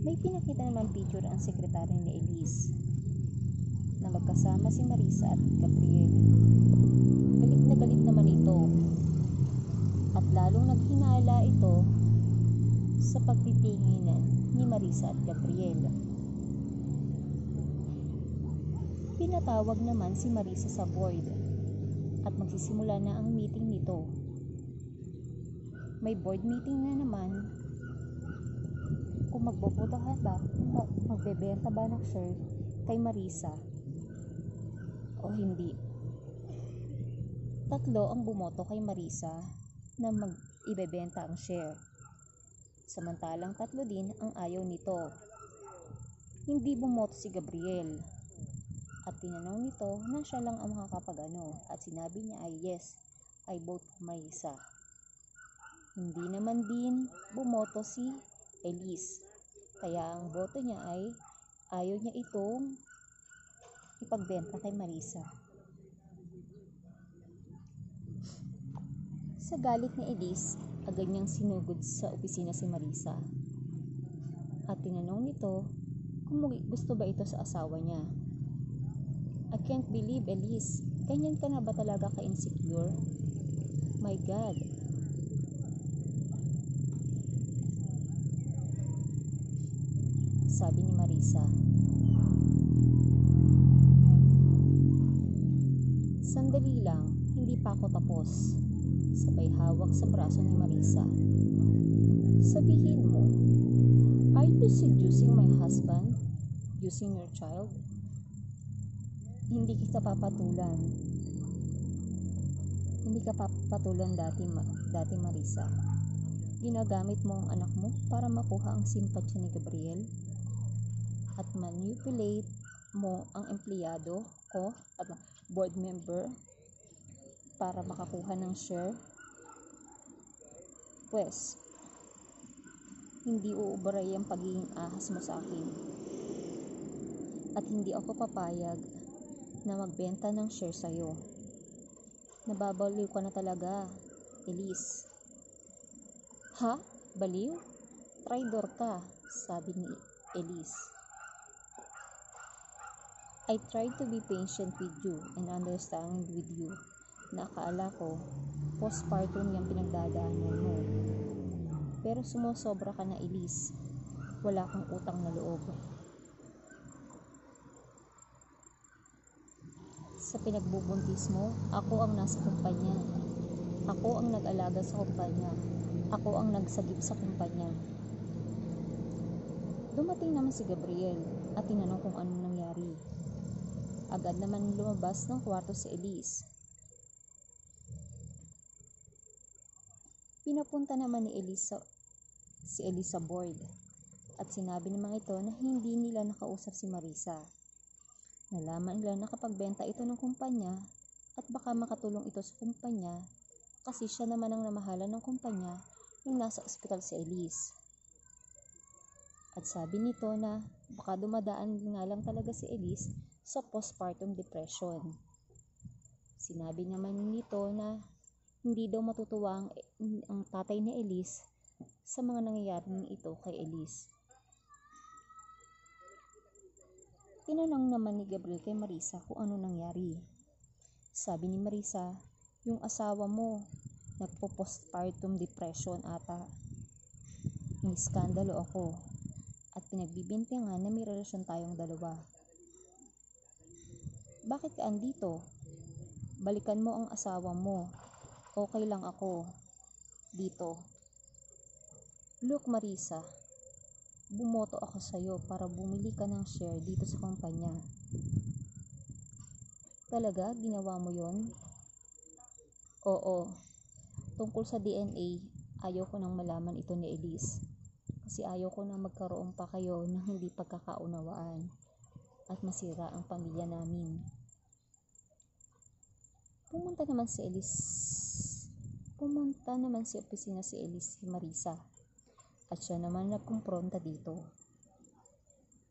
May pinakita naman picture ang sekretary ni Elise na magkasama si Marisa at Gabriel. Galit na galit naman ito at lalong naghinala ito sa pagtitinginan ni Marisa at Gabriel. Pinatawag naman si Marisa sa board at magsisimula na ang meeting nito. May board meeting na naman kung magbobotohan ba, magbebenta ba ng share kay Marisa o hindi. 3 ang bumoto kay Marisa na ibebenta ang share. Samantalang 3 din ang ayaw nito. Hindi bumoto si Gabriel. At tinanong nito na siya lang ang makakapag-ano at sinabi niya ay yes, I vote for Marisa. Hindi naman din bumoto si Elise. Kaya ang boto niya ay ayaw niya itong ipagbenta kay Marisa. Sa galit ni Elise, agad niyang sinugod sa opisina si Marisa. At tinanong nito kung gusto ba ito sa asawa niya. I can't believe, Elise, ganyan ka na ba talaga ka-insecure? My God. Sabi ni Marisa. Sandali lang, hindi pa ako tapos. Sabay hawak sa braso ni Marisa. Sabihin mo, are you seducing my husband? Using your child? Hindi kita papatulan. Hindi ka papatulan dati Marisa. Ginagamit mo ang anak mo para makuha ang simpatsya ni Gabriel at manipulate mo ang empleyado ko at board member para makakuha ng share. Pwes, hindi uuburay ang pagiging ahas mo sa akin. At hindi ako papayag na magbenta ng share sa'yo. Nababaliw ka na talaga, Elise. Ha? Baliw? Traidor ka, sabi ni Elise. I tried to be patient with you and understanding with you. Naakala ko, postpartum yung pinagdadaanan mo. Pero sumusobra ka na, Elise. Wala kang utang na loob. Sa pinagbubuntis mo, ako ang nasa kumpanya. Ako ang nag-alaga sa kumpanya. Ako ang nagsagip sa kumpanya. Dumating naman si Gabriel at tinanong kung anong nangyari. Agad naman lumabas ng kwarto si Elise. Pinapunta naman ni Elise sa board at sinabi ng mga ito na hindi nila nakausap si Marisa. Nalaman nila na kapag benta ito ng kumpanya at baka makatulong ito sa kumpanya kasi siya naman ang namahalan ng kumpanya yung nasa ospital si Elise. At sabi nito na baka dumadaan nga lang talaga si Elise sa postpartum depression. Sinabi naman nito na hindi daw matutuwa ang tatay ni Elise sa mga nangyayaring ito kay Elise. Tinanong naman ni Gabriel kay Marisa kung ano nangyari. Sabi ni Marisa, yung asawa mo nagpo-postpartum depression ata. Iniskandalo ako at pinagbibintangan na may relasyon tayong dalawa. Bakit ka andito? Balikan mo ang asawa mo. Okay lang ako dito. Look Marisa, bumoto ako sa'yo para bumili ka ng share dito sa kumpanya. Talaga? Ginawa mo yon? Oo. Tungkol sa DNA, ayaw ko nang malaman ito ni Elise. Kasi ayaw ko na magkaroon pa kayo ng hindi pagkakaunawaan at masira ang pamilya namin. Pumunta naman si opisina si Elise si Marisa at siya naman nagkumpronta dito.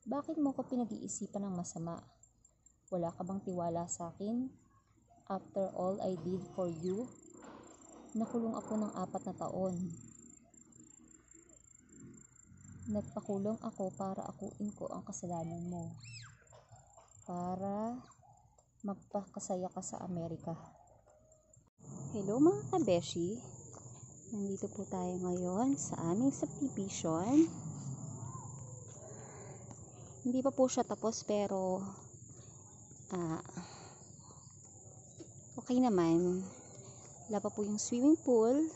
Bakit mo ko pinag-iisipan ng masama? Wala ka bang tiwala sa akin? After all I did for you, nakulong ako ng 4 na taon. Nagpakulong ako para akuin ko ang kasalanan mo. Para magpakasaya ka sa Amerika. Hello mga kabeshi, nandito po tayo ngayon sa aming subdivision. Hindi pa po siya tapos pero okay naman. Wala pa po yung swimming pool.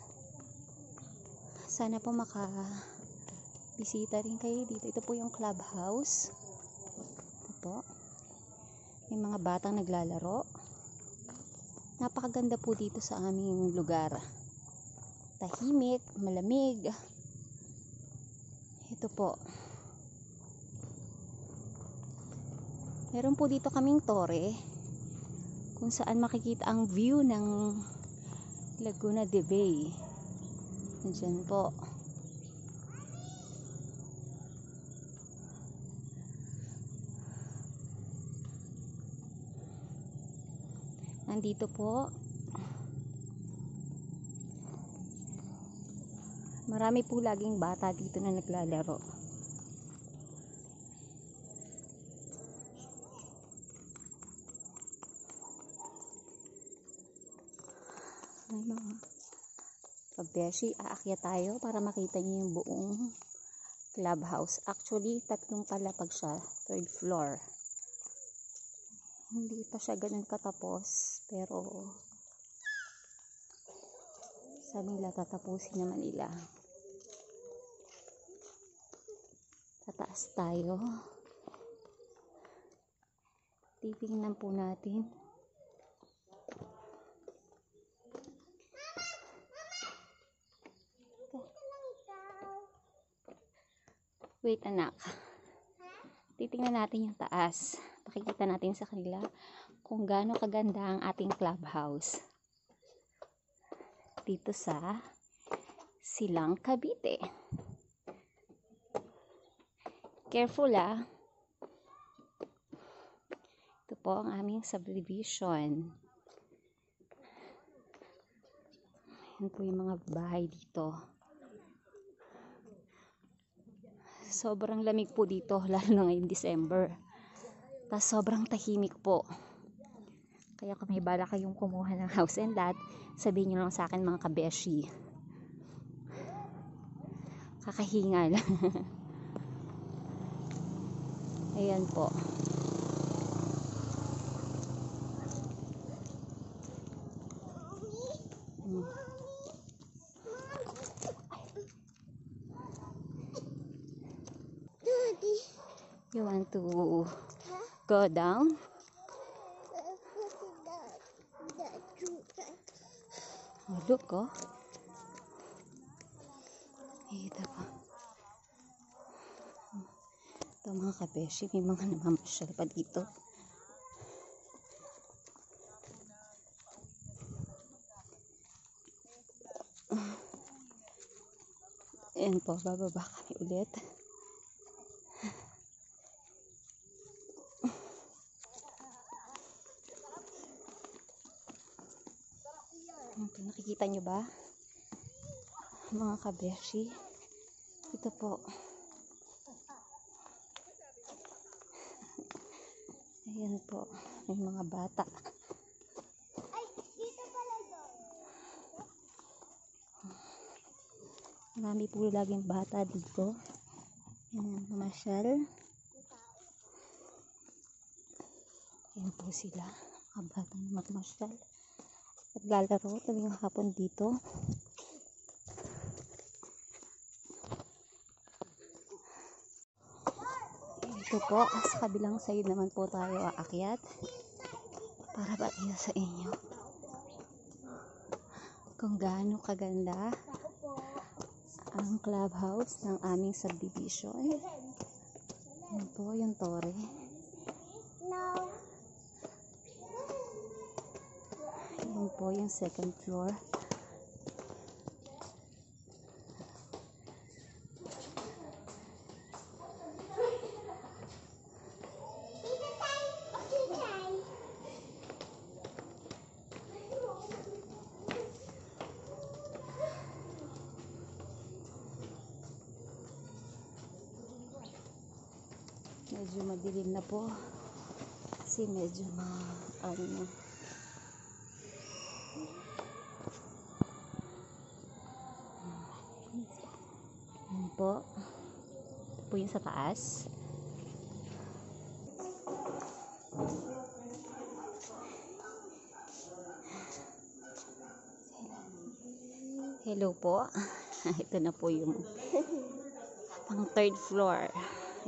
Sana po makabisita rin kayo dito. Ito po yung clubhouse. Ito po. May mga batang naglalaro. Napakaganda po dito sa aming lugar. Tahimik, malamig. Ito po. Meron po dito kaming tore kung saan makikita ang view ng Laguna de Bay. Nandiyan po. Nandito po. Marami po laging bata dito na naglalaro. Ay mga kabeshi, aakyat tayo para makita niyo yung buong clubhouse. Actually, 3 palapag siya, 3rd floor. Hindi pa siya ganun katapos, pero sabi nila tatapusin naman nila. Tataas tayo. Titingnan po natin. Wait anak. Titingnan natin yung taas. Pakikita natin sa kanila kung gaano kaganda ang ating clubhouse. Dito sa Silang, Cavite. Careful ah. Ito po ang aming subdivision. Yan po yung mga bahay dito. Sobrang lamig po dito, lalo na ngayong December. Tapos sobrang tahimik po. Kaya kung may bala kayong kumuha ng house and lot, sabihin nyo lang sa akin mga kabeshi. Kakahingal. Ayan po. You want to go down? Oh, look oh. Ito po. Ito mga kabeshi, may mga namamasyal pa dito. Ayan po, bababa kami ulit. Ito, nakikita nyo ba? Mga kabeshi. Ito po. Ayan po. May mga bata. Ay, dito pala doon. Marami po laging bata dito. Ayan, mamasyal. Ayan po sila. Mga bata na mamasyal. At lalaro tuwing hapon dito. Ito po, sa kabilang side naman po tayo aakyat para batiin sa inyo kung gaano kaganda ang clubhouse ng aming subdivision. Yan po yung tore. Yan po yung 2nd floor. Medyo madilim na po kasi medyo ano na. Yan po. Ito po yung sa taas. Hello po. Ito na po yung pang 3rd floor.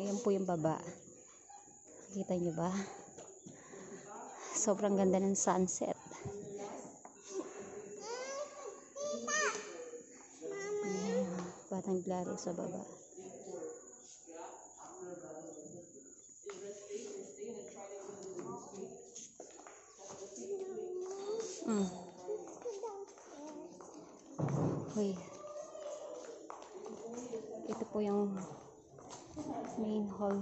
Ayan po yung baba. Kita nyo ba? Sobrang ganda ng sunset. Ayan, batang glaro sa baba. Uy. Ito po yung main hall.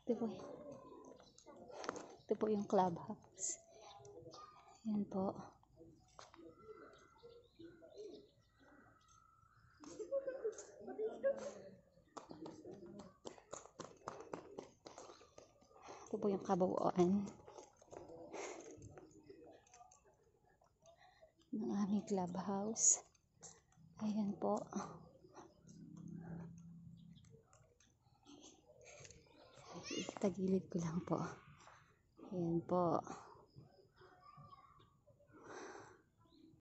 Ito po yung clubhouse. Yan po. Ito po yung kabuuan ng aming clubhouse. Ayan po. Itagilid ko lang po. Ayan po.